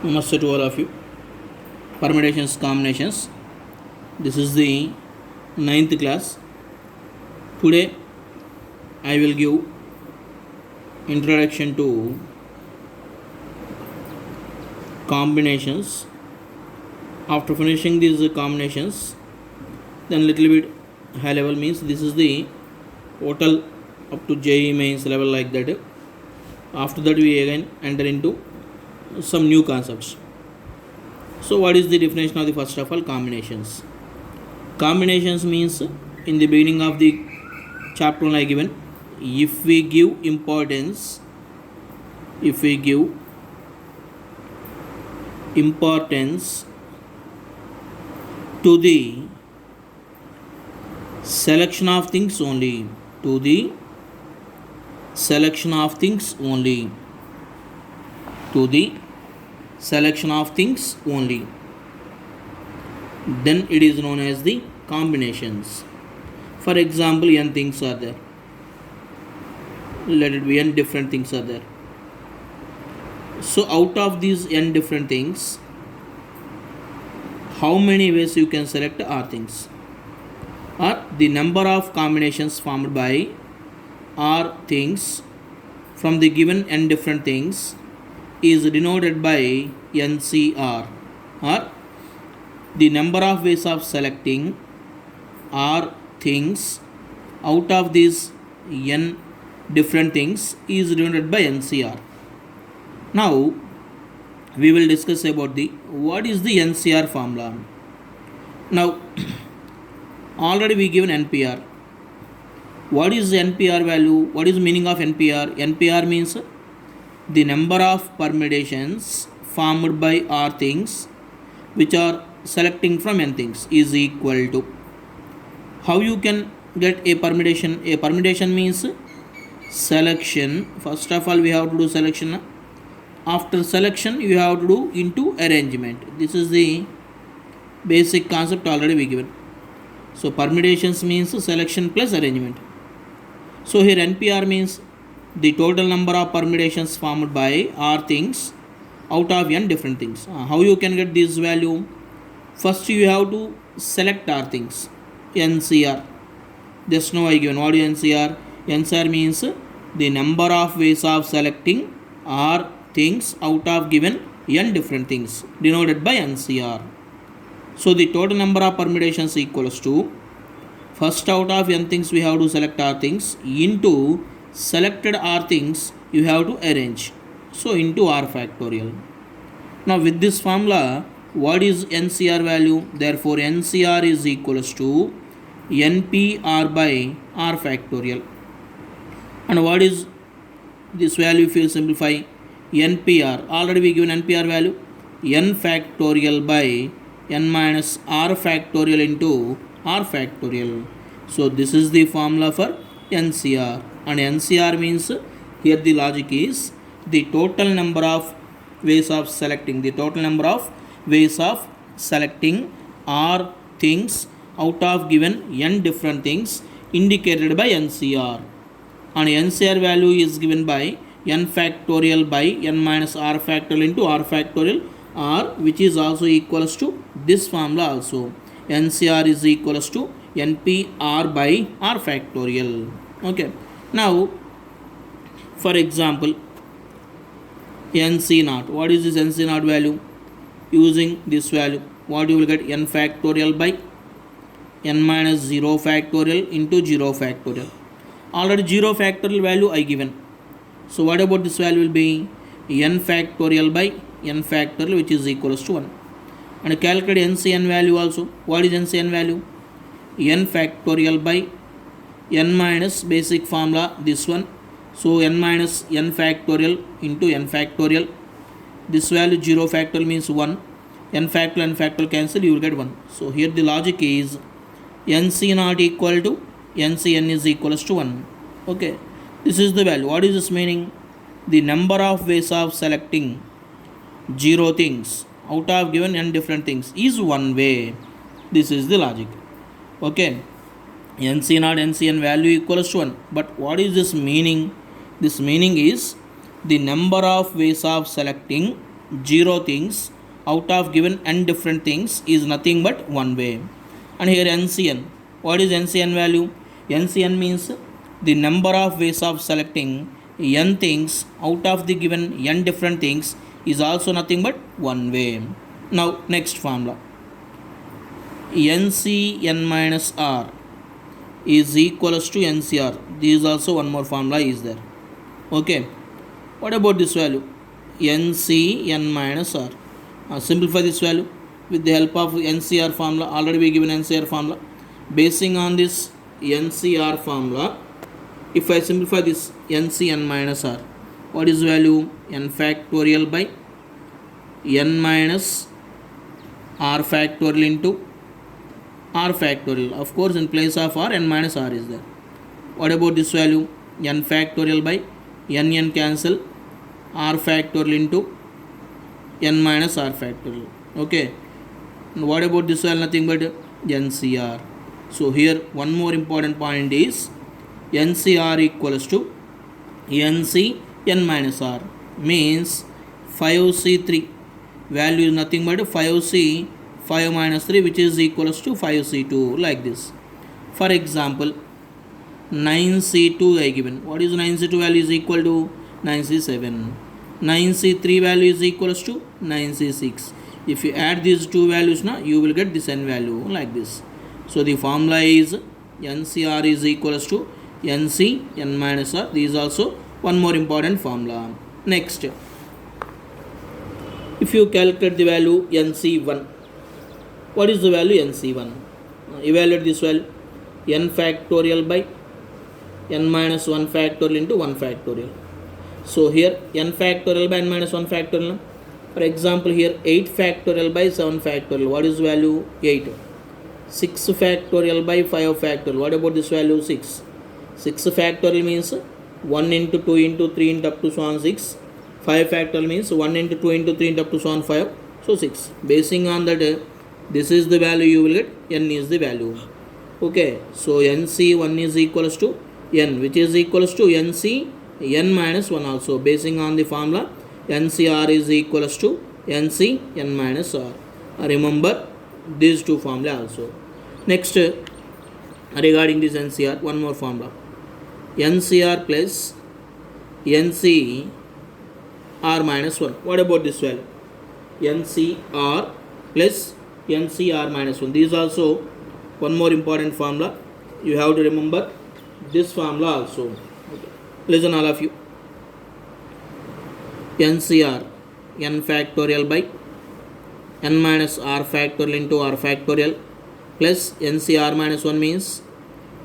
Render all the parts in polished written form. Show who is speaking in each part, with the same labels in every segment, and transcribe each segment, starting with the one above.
Speaker 1: Namaste to all of you. Permutations, combinations. This is the ninth class. Today I will give introduction to combinations. After finishing these combinations, then little bit high level means this is the total up to JEE mains level like that. After that we again enter into some new concepts. So what is the definition of the first of all combinations? Combinations means in the beginning of the chapter 1 I given, if we give importance to the selection of things only, then it is known as the combinations. For example, n things are there. Let it be n different things are there. So out of these n different things, how many ways you can select r things? Or the number of combinations formed by r things from the given n different things is denoted by NCR, or the number of ways of selecting r things out of these n different things is denoted by NCR. Now we will discuss about the what is the NCR formula. Now already we given NPR. What is the NPR value? What is the meaning of NPR? NPR means the number of permutations formed by r things which are selecting from n things is equal to. How you can get a permutation? A permutation means selection. First of all we have to do selection. After selection you have to do into arrangement. This is the basic concept already we given. So permutations means selection plus arrangement. So here NPR means the total number of permutations formed by r things out of n different things. How you can get this value? First you have to select r things. NCR. Just now I given. What is NCR? NCR means the number of ways of selecting r things out of given n different things denoted by NCR. So the total number of permutations equals to first out of n things we have to select r things into selected r things you have to arrange. So into r factorial. Now with this formula, what is NCR value? Therefore NCR is equals to NPR by r factorial. And what is this value if you simplify? NPR. Already we given NPR value n factorial by n minus r factorial into r factorial. So this is the formula for NCR. And NCR means here the logic is the total number of ways of selecting r things out of given n different things indicated by NCR. And NCR value is given by n factorial by n minus r factorial into r factorial, r which is also equals to this formula also. NCR is equals to NPR by r factorial. Okay. Now for example NC naught. What is this NC naught value? Using this value, what you will get? N factorial by n minus 0 factorial into 0 factorial. Already 0 factorial value I given. So what about this value will be? N factorial by n factorial which is equals to 1. And calculate NCN value also. What is NCN value? N factorial by n minus basic formula this one. So n minus n factorial into n factorial. This value 0 factorial means 1. N factorial cancel, you will get 1. So here the logic is NC not equal to NCN is equals to 1. Okay. This is the value. What is this meaning? The number of ways of selecting 0 things out of given n different things is one way. This is the logic. Okay. NC naught NCN value equals to 1. But what is this meaning? This meaning is the number of ways of selecting 0 things out of given n different things is nothing but one way. And here NCN. What is NCN value? NCN means the number of ways of selecting n things out of the given n different things is also nothing but one way. Now next formula. NCN minus R is equals to NCR. This is also one more formula is there. Okay. What about this value? NCN minus R. Simplify this value with the help of NCR formula. Already we given NCR formula. Basing on this NCR formula, if I simplify this NCN minus R, what is value? N factorial by n minus R factorial into R factorial. Of course, in place of R, n minus R is there. What about this value? N factorial by n cancel, R factorial into n minus R factorial. Okay. And what about this value? Nothing but NCR. So here one more important point is NCR equals to NC n minus R, means 5C3 value is nothing but 5C 5 minus 3, which is equals to 5C2, like this. For example, 9C2 I given. What is 9C2 value is equal to 9C7. 9C3 value is equals to 9C6. If you add these two values now, you will get this n value like this. So the formula is NCR is equals to NC n minus R. This is also one more important formula. Next, if you calculate the value NC1, what is the value NC1? Evaluate this value. N factorial by n minus 1 factorial into 1 factorial. So here n factorial by n minus 1 factorial. For example, here 8 factorial by 7 factorial. What is value? 8. 6 factorial by 5 factorial. What about this value? 6. 6 factorial means 1 into 2 into 3 into up to so on 6. 5 factorial means 1 into 2 into 3 into up to so on 5. So 6. Basing on that, this is the value you will get. N is the value. Okay. So NC1 is equals to N, which is equals to NC n minus 1 also. Basing on the formula, NCR is equals to NC n minus R. Remember these two formula also. Next, regarding this NCR, one more formula. NCR plus NCR minus 1. What about this value? NCR plus NCR minus 1. This is also one more important formula. You have to remember this formula also. Okay. Listen all of you. NCR n factorial by n minus R factorial into R factorial plus NCR minus 1 means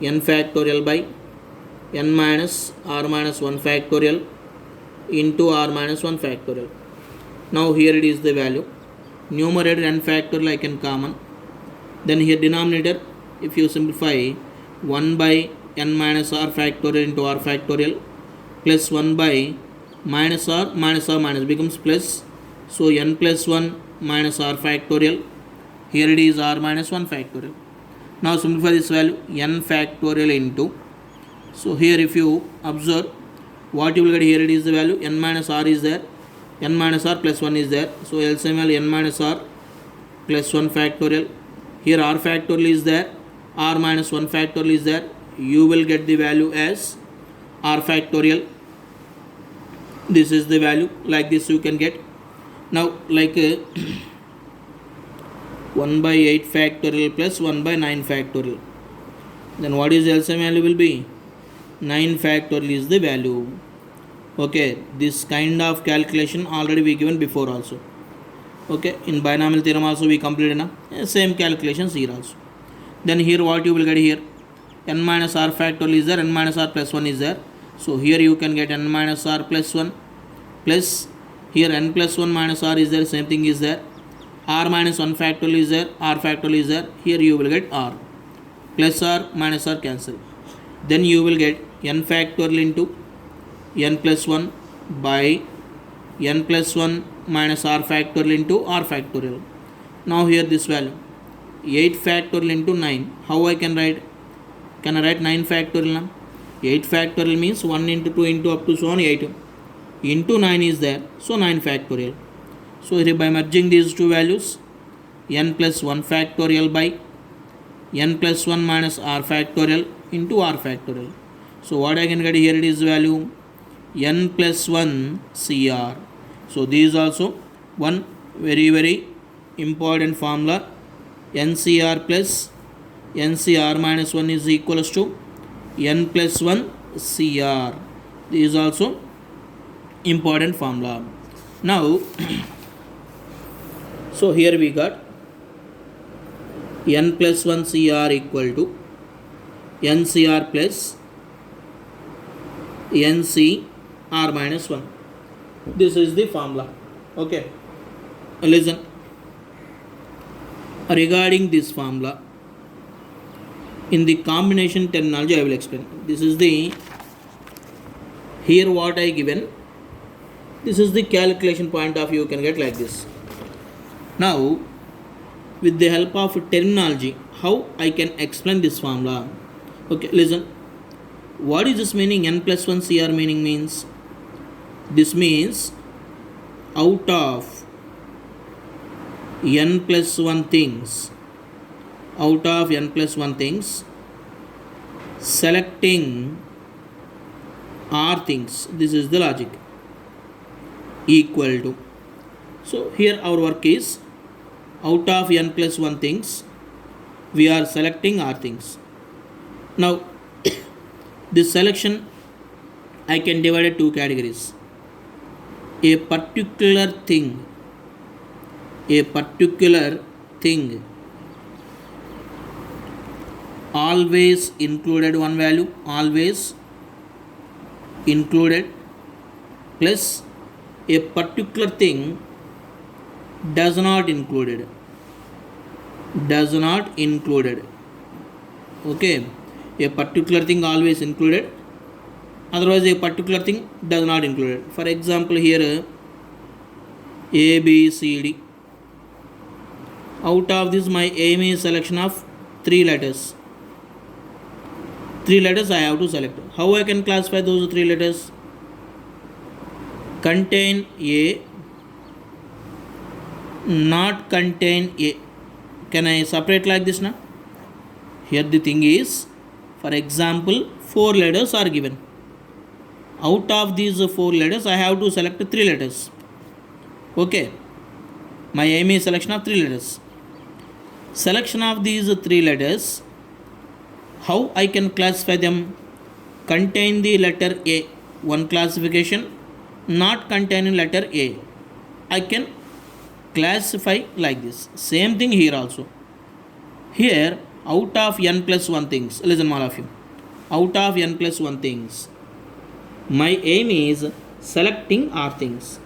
Speaker 1: n factorial by n minus R minus 1 factorial into R minus 1 factorial. Now here it is the value. Numerator n factorial I can common. Then here denominator, if you simplify, 1 by n minus R factorial into R factorial plus 1 by minus R minus becomes plus. So n plus 1 minus R factorial. Here it is R minus 1 factorial. Now simplify this value, n factorial into. So here if you observe, what you will get, here it is the value, n minus R is there, n minus R plus 1 is there. So LCM value n minus R plus 1 factorial. Here R factorial is there, R minus 1 factorial is there. You will get the value as R factorial. This is the value, like this you can get. Now like 1 by 8 factorial plus 1 by 9 factorial. Then what is LCM value will be? 9 factorial is the value. Okay, this kind of calculation already we given before also. Okay, in binomial theorem also we completed now. Same calculations here also. Then here what you will get here? N minus R factorial is there, n minus R plus 1 is there. So here you can get n minus R plus 1 plus here n plus 1 minus R is there, same thing is there. R minus 1 factorial is there, R factorial is there. Here you will get R plus R minus R cancel. Then you will get n factorial into n plus 1 by n plus 1 minus R factorial into R factorial. Now here this value 8 factorial into 9. How I can write? Can I write 9 factorial now? 8 factorial means 1 into 2 into up to so on 8 into 9 is there, so 9 factorial. So here by merging these two values, n plus 1 factorial by n plus 1 minus r factorial into r factorial. So what I can get here, it is value n plus 1 cr. So this is also one very important formula. ncr plus ncr minus 1 is equals to n plus 1 cr. This is also important formula. Now so here we got n plus 1 cr equal to ncr plus ncr minus 1. This is the formula. Okay, listen, regarding this formula, in the combination terminology I will explain. This is the, here what I given, this is the calculation point of view, you can get like this. Now with the help of terminology, how I can explain this formula. Okay, listen, what is this meaning? N plus 1 cr meaning means, this means out of n plus 1 things, out of n plus 1 things, selecting r things, this is the logic, equal to. So here our work is, out of n plus 1 things, we are selecting r things. Now this selection I can divide it two categories. A particular thing always included one value, always included, plus a particular thing does not included. Okay, a particular thing always included, otherwise a particular thing does not included. For example, here a b c d, out of this my aim is selection of 3 letters. 3 letters I have to select. How I can classify those 3 letters? Contain a, not contain a. Can I separate like this now? Here the thing is, for example, 4 letters are given. Out of these 4 letters I have to select 3 letters. Okay, my aim is selection of 3 letters. Selection of these 3 letters, how I can classify them? Contain the letter A, one classification. Not containing letter A, I can classify like this. Same thing here also. Here out of n plus 1 things, listen all of you, out of n plus 1 things, my aim is selecting r things.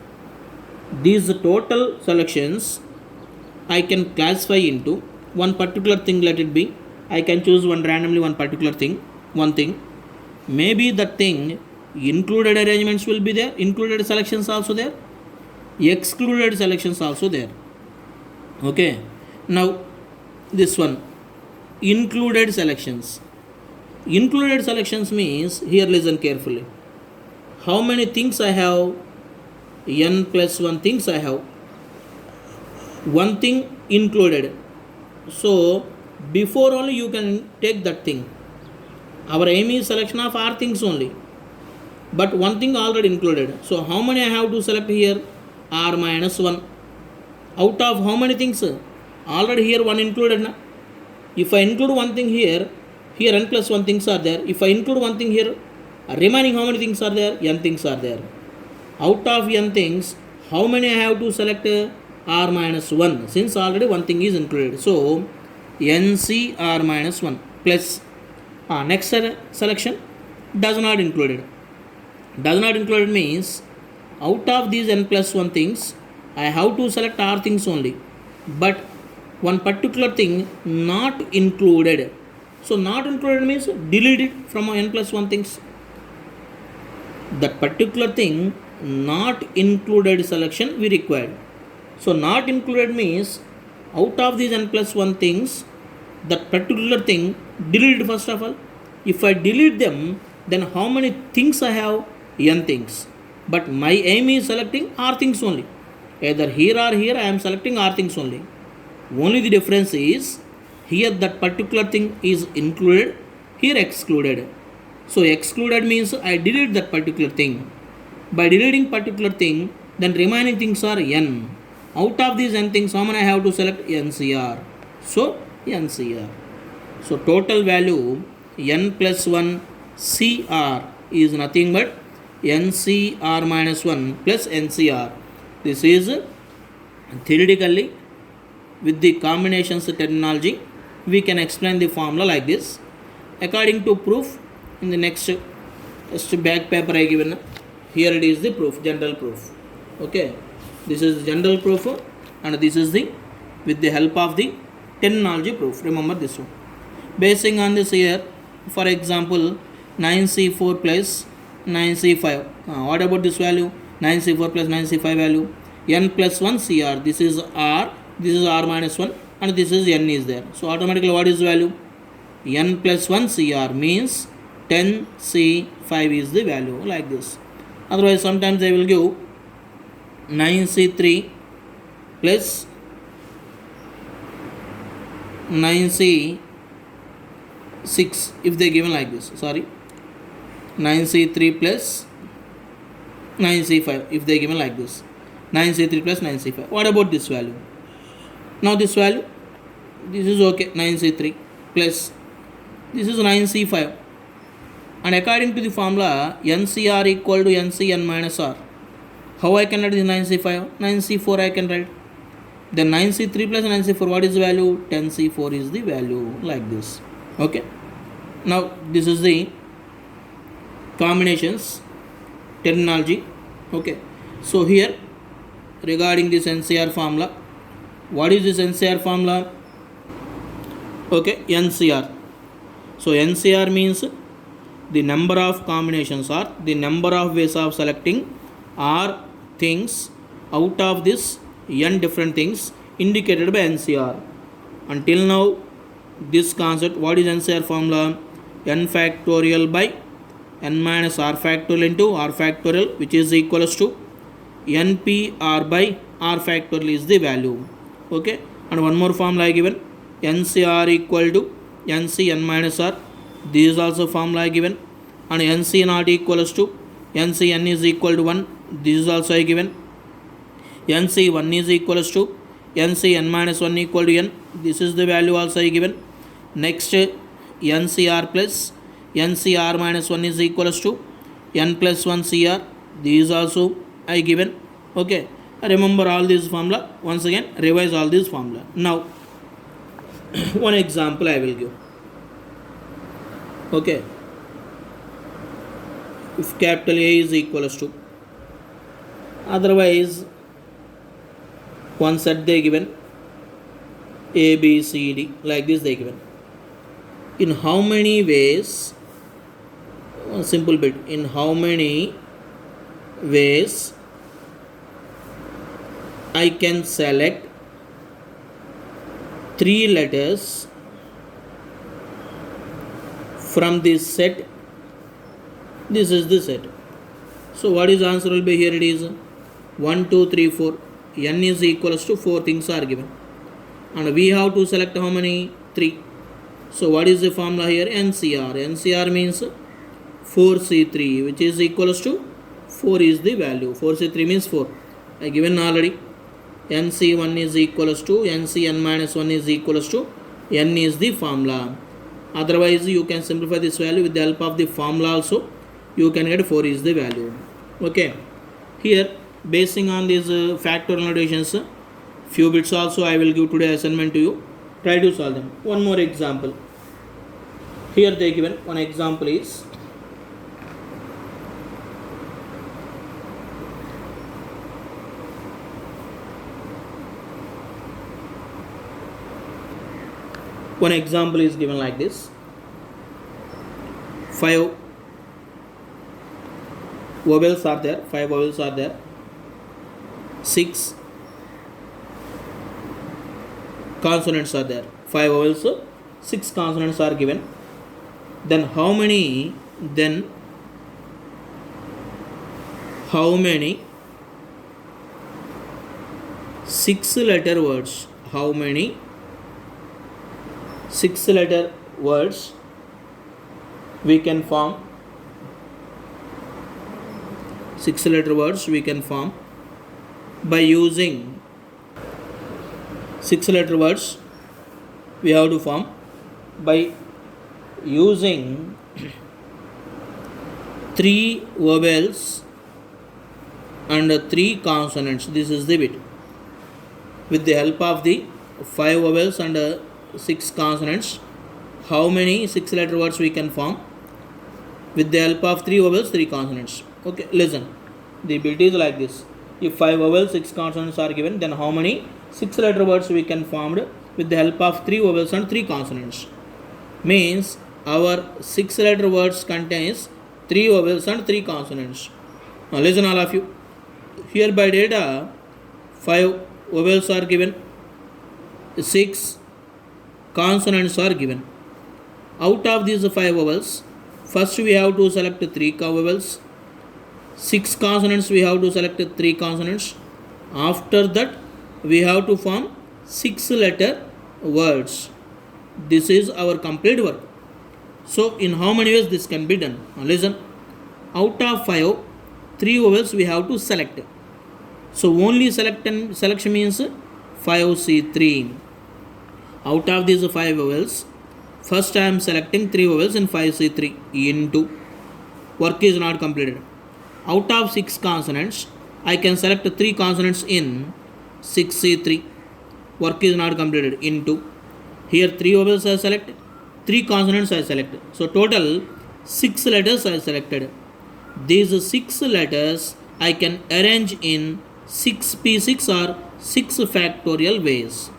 Speaker 1: These total selections I can classify into one particular thing. Let it be, I can choose one randomly, one particular thing, one thing. Maybe that thing included arrangements will be there, included selections also there, excluded selections also there. Okay, now this one, included selections. Included selections means, here listen carefully, how many things I have? N plus 1 things I have, one thing included. So before only you can take that thing. Our aim is selection of r things only, but one thing already included. So how many I have to select here? R minus 1. Out of how many things? Already here one included na? If I include one thing here, here n plus 1 things are there. If I include one thing here, remaining how many things are there? N things are there. Out of n things, how many I have to select? R minus 1, since already one thing is included. So nc r minus 1 plus next selection does not included. Does not included means, out of these n plus 1 things, I have to select r things only, but one particular thing not included. So not included means deleted from n plus 1 things. That particular thing not included selection we required. So not included means, out of these n plus 1 things, that particular thing deleted first of all. If I delete them, then how many things I have? N things. But my aim is selecting r things only. Either here or here I am selecting R things only. Only the difference is here that particular thing is included, here excluded. So excluded means I delete that particular thing. By deleting particular thing, then remaining things are n. Out of these n things, how many I have to select? NCR. So NCR. So total value n plus 1 CR is nothing but NCR minus 1 plus NCR. This is theoretically with the combinations terminology we can explain the formula like this. According to proof, in the next back paper I given, here it is the proof, general proof. Okay, this is general proof and this is the with the help of the terminology proof. Remember this one. Basing on this here, for example 9C4 plus 9C5. What about this value? 9C4 plus 9C5 value, n plus 1 CR. This is R, this is R minus 1 and this is n is there. So automatically what is the value? N plus 1 CR means 10C5 is the value, like this. Otherwise sometimes they will give 9C3 plus 9C6 if they given like this. Sorry, 9C3 plus 9C5 if they given like this. 9C3 plus 9C5. What about this value? Now this value, this is okay, 9C3 plus this is 9C5, and according to the formula NCR equal to NCN minus R. How I can write this 9C5? 9C4 I can write. Then 9C3 plus 9C4, what is the value? 10C4 is the value, like this. Okay. Now this is the combinations terminology. Okay. So here regarding this NCR formula, what is this NCR formula? Okay, NCR. So NCR means the number of combinations or the number of ways of selecting R things out of this n different things indicated by NCR. Until now this concept, what is NCR formula? N factorial by n minus R factorial into R factorial, which is equals to NPR by R factorial is the value. Okay, and one more formula I given, NCR equal to NCN minus R. This is also formula I given, and NC not equals to NCN is equal to 1. This is also I given. NC1 is equals to NCN minus 1 equal to n. This is the value also I given. Next NCR plus NCR minus 1 is equals to n plus 1 CR. This is also I given. Okay, remember all these formula. Once again revise all these formula. Now one example I will give. Okay, if capital A is equals to, otherwise one set they given A, B, C, D, like this they given. In how many ways, a simple bit, in how many ways I can select 3 letters from this set? This is the set. So what is the answer will be? Here it is 1, 2, 3, 4. N is equals to 4 things are given, and we have to select how many? 3. So what is the formula here? NCR. NCR means 4C3, which is equals to 4 is the value. 4C3 means 4. I given already. NC1 is equals to NCN minus 1 is equals to N is the formula. Otherwise you can simplify this value with the help of the formula also. You can get 4 is the value. Okay. Here basing on these factorial notations, few bits also I will give today assignment to you. Try to solve them. One more example. Here they given one example is given like this. 5 vowels are there. 5 vowels are there. 6 consonants are there. 5 vowels, 6 consonants are given. Then how many 6-letter words. How many 6-letter words we can form? 6-letter words we can form by using 6-letter words we have to form by using 3 vowels and 3 consonants. This is the bit. With the help of the 5 vowels and 6 consonants, how many 6-letter words we can form? With the help of 3 vowels, 3 consonants. Okay, listen. The bit is like this. If 5 vowels, 6 consonants are given, then how many 6-letter words we can form with the help of 3 vowels and 3 consonants? Means our 6-letter words contains 3 vowels and 3 consonants. Now listen all of you. Here by data 5 vowels are given, 6 consonants are given. Out of these 5 vowels, first we have to select 3 vowels, 6 consonants we have to select 3 consonants. After that we have to form 6-letter words. This is our complete work. So in how many ways this can be done? Now listen. Out of 5, 3 vowels we have to select. So only selection means 5C3. Out of these 5 vowels, first I am selecting 3 vowels in 5C3 into. Work is not completed. Out of 6 consonants, I can select 3 consonants in 6C3. Work is not completed into. Here 3 vowels I select, 3 consonants I select. So total 6 letters I selected. These 6 letters I can arrange in 6p6 or 6 factorial ways.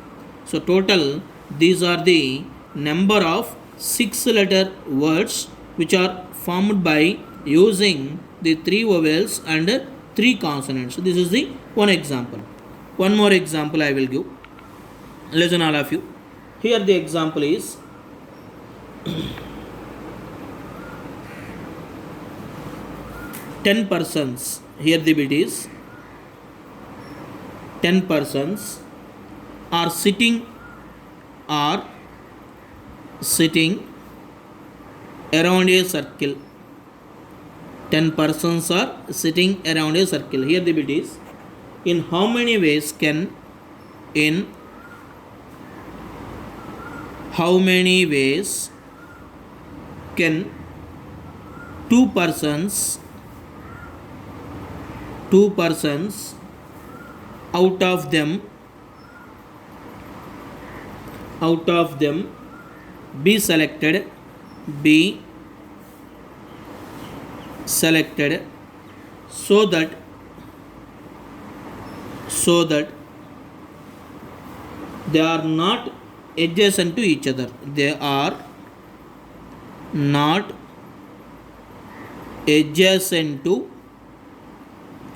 Speaker 1: So total these are the number of 6-letter words which are formed by using the 3 vowels and 3 consonants. This is the one example. One more example I will give. Listen all of you. Here the example is 10 persons. Here the bit is 10 persons are sitting around a circle. 10 persons are sitting around a circle. Here the bit is, in how many ways can 2 persons out of them be selected so that they are not adjacent to each other. They are not adjacent to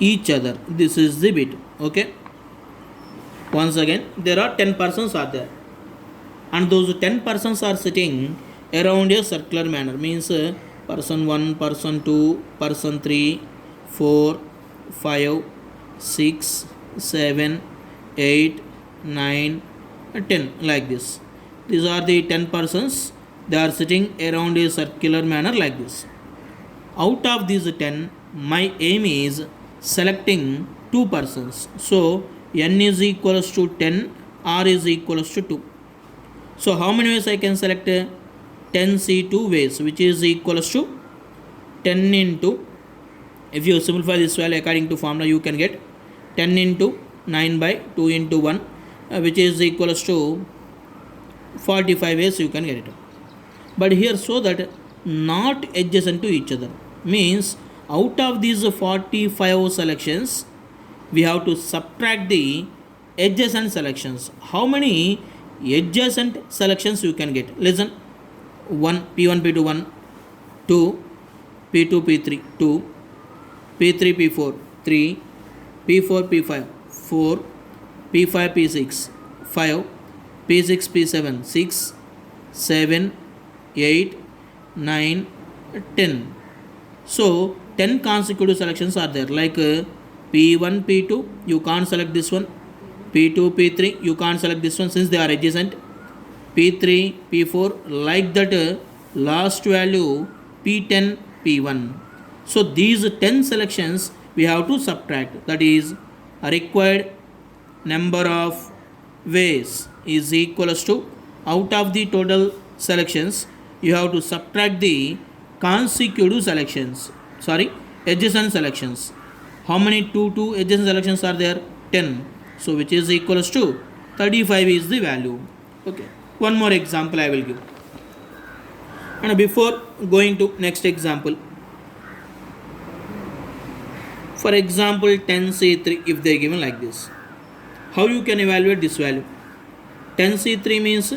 Speaker 1: each other. This is the bit. Okay. Once again, there are 10 persons are there, and those 10 persons are sitting around a circular manner. Means person 1, person 2, person 3, 4, 5, 6, 7, 8, 9, 10, like this. These are the 10 persons. They are sitting around a circular manner like this. Out of these 10, my aim is selecting 2 persons. So n is equals to 10, r is equals to 2. So how many ways I can select? 10C2 ways, which is equals to 10 into, if you simplify this value according to formula, you can get 10 into 9 by 2 into 1, which is equals to 45 ways you can get it. But here so that not adjacent to each other, means out of these 45 selections we have to subtract the adjacent selections. How many adjacent selections you can get? Listen. 1 P1 P2 1, 2 P2 P3 2, P3 P4 3, P4 P5 4, P5 P6 5, P6 P7 6, 7, 8, 9, 10. So 10 consecutive selections are there. Like P1 P2, you can't select this one. P2, P3, you can't select this one since they are adjacent. P3, P4, like that last value P10, P1. So these 10 selections we have to subtract. That is, a required number of ways is equals to, out of the total selections, you have to subtract the consecutive selections. Adjacent selections. How many two adjacent selections are there? 10. So which is equals to 35 is the value. Okay. One more example I will give. And before going to next example, for example 10C3, if they are given like this, how you can evaluate this value? 10C3 means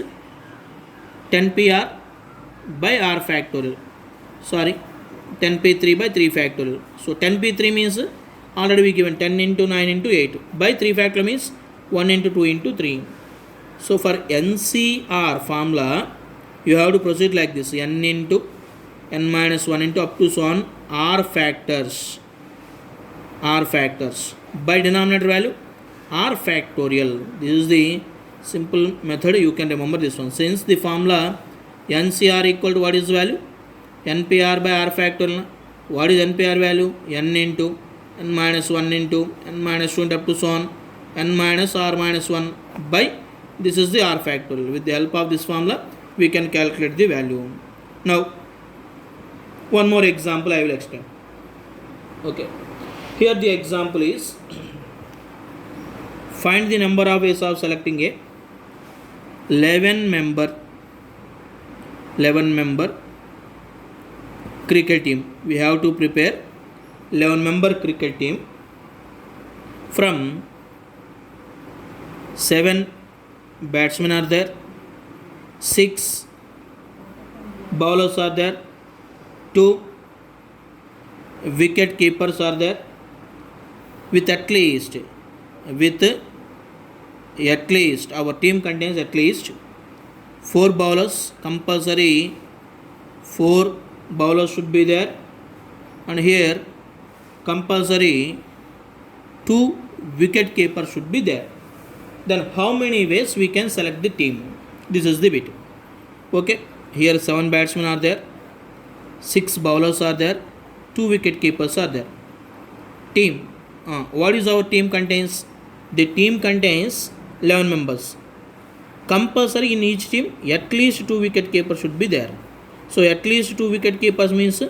Speaker 1: 10PR by R factorial. 10P3 by 3 factorial. So 10P3 means already we given 10 into 9 into 8 by 3 factorial means 1 into 2 into 3. So for NCR formula, you have to proceed like this: n into n minus 1 into up to so on R factors by denominator value R factorial. This is the simple method. You can remember this one. Since the formula NCR equal to what is value? NPR by R factorial. What is NPR value? N into n minus 1 into n minus 2 into up to so on n minus R minus 1 by this is the R factorial. With the help of this formula, we can calculate the value. Now, one more example I will explain. Okay. Here the example is, find the number of ways of selecting a 11 member cricket team. We have to prepare 11 member cricket team from 7 batsmen are there, 6 bowlers are there, 2 wicket keepers are there, with at least our team contains at least 4 bowlers. Compulsory 4 bowlers should be there, and here compulsory 2 wicket keepers should be there. Then how many ways we can select the team? This is the bit. Okay, here 7 batsmen are there, 6 bowlers are there, 2 wicket keepers are there. Team. What is our team contains? The team contains 11 members. Compulsory in each team at least 2 wicket keepers should be there. So at least 2 wicket keepers means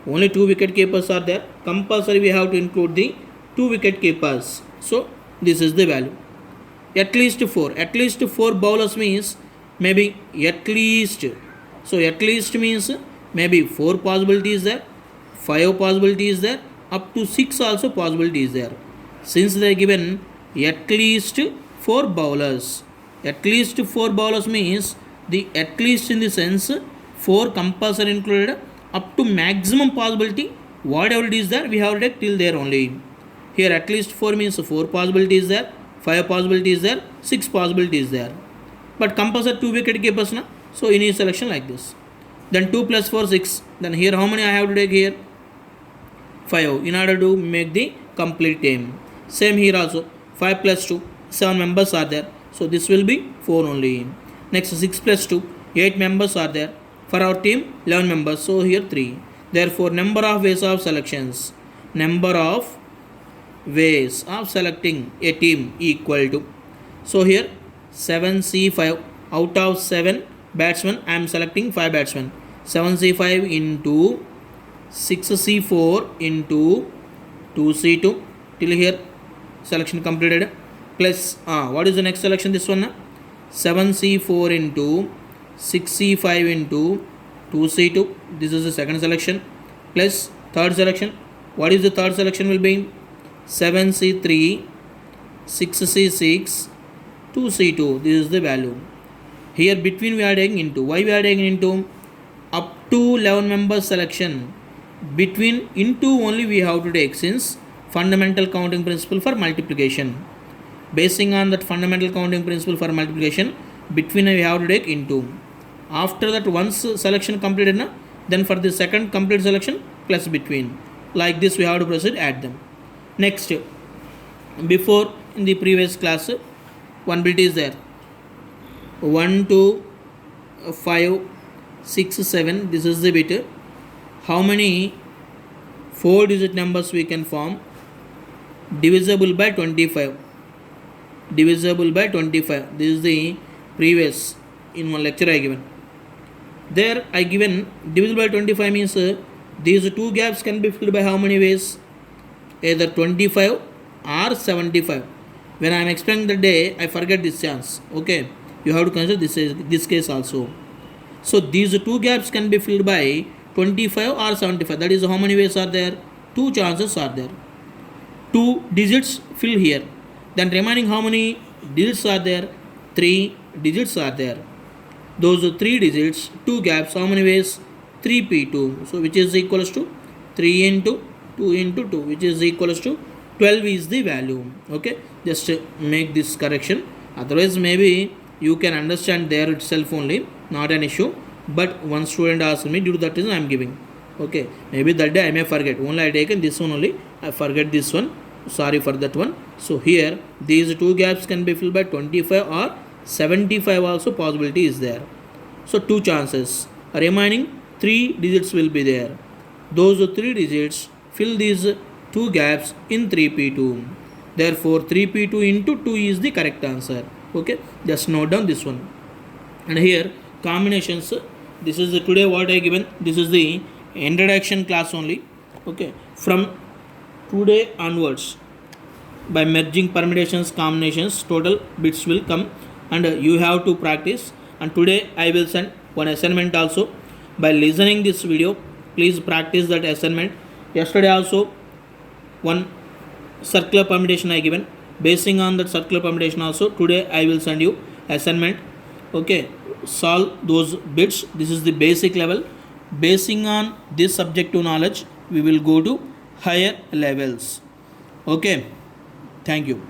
Speaker 1: only 2 wicket keepers are there. Compulsory we have to include the 2 wicket keepers. So this is the value. At least 4. At least 4 bowlers means maybe at least. So at least means maybe 4 possibilities there, 5 possibilities there, up to 6 also possibilities there. Since they are given at least 4 bowlers. At least 4 bowlers means the at least in the sense 4 compulsory included up to maximum possibility. Whatever it is there, we have to take till there only. Here at least 4 means 4 possibilities there, 5 possibilities there, 6 possibilities there. But compulsory 2 wicket keepers na. So in each selection like this. Then 2 plus 4, 6. Then here how many I have to take here? 5 in order to make the complete team. Same here also. 5 plus 2, 7 members are there. So this will be 4 only. Next 6 plus 2, 8 members are there. For our team 11 members. So here 3. Therefore number of ways of selections. Number of ways of selecting a team equal to. So here 7C5 out of 7 batsmen I am selecting 5 batsmen. 7C5 into 6C4 into 2C2 till here selection completed. Plus what is the next selection? This one 7C4 into 6C5 into 2C2. This is the second selection. Plus third selection. What is the third selection will be? 7C3 6C6 2C2. This is the value. Here between we are taking into. Why we are taking into? Up to 11 members selection. Between into only we have to take, since fundamental counting principle for multiplication. Basing on that fundamental counting principle for multiplication, between we have to take into. After that once selection completed na, then for the second complete selection plus between. Like this we have to proceed add them. Next, before in the previous class one bit is there. 1 2 5 6 7, this is the bit. How many 4 digit numbers we can form? Divisible by 25. Divisible by 25. This is the previous in one lecture I given. There I given divisible by 25 means these two gaps can be filled by how many ways? Either 25 or 75. When I am explaining the day, I forget this chance. Okay, you have to consider this case also. So these two gaps can be filled by 25 or 75. That is how many ways are there? Two chances are there. Two digits fill here. Then remaining how many digits are there? 3 digits are there. Those 3 digits, 2 gaps, how many ways? 3p2. So which is equals to 3 into 2 into 2, which is equals to 12 is the value. Okay, just make this correction. Otherwise maybe you can understand there itself only, not an issue. But one student asked me, due to that reason I am giving. Okay, maybe that day I may forget. Only I taken this one only. I forget this one. Sorry for that one. So here these two gaps can be filled by 25 or 75 also possibility is there. So two chances. Remaining 3 digits will be there. Those 3 digits fill these two gaps in 3p2. Therefore 3p2 into 2 is the correct answer. Okay, just note down this one. And here combinations, this is today what I given. This is the introduction class only. Okay, from today onwards, by merging permutations, combinations, total bits will come and you have to practice. And today I will send one assignment also. By listening this video, please practice that assignment. Yesterday also one circular permutation I given. Basing on that circular permutation also, today I will send you assignment. Okay, solve those bits. This is the basic level. Basing on this subjective knowledge, we will go to higher levels. Okay, thank you.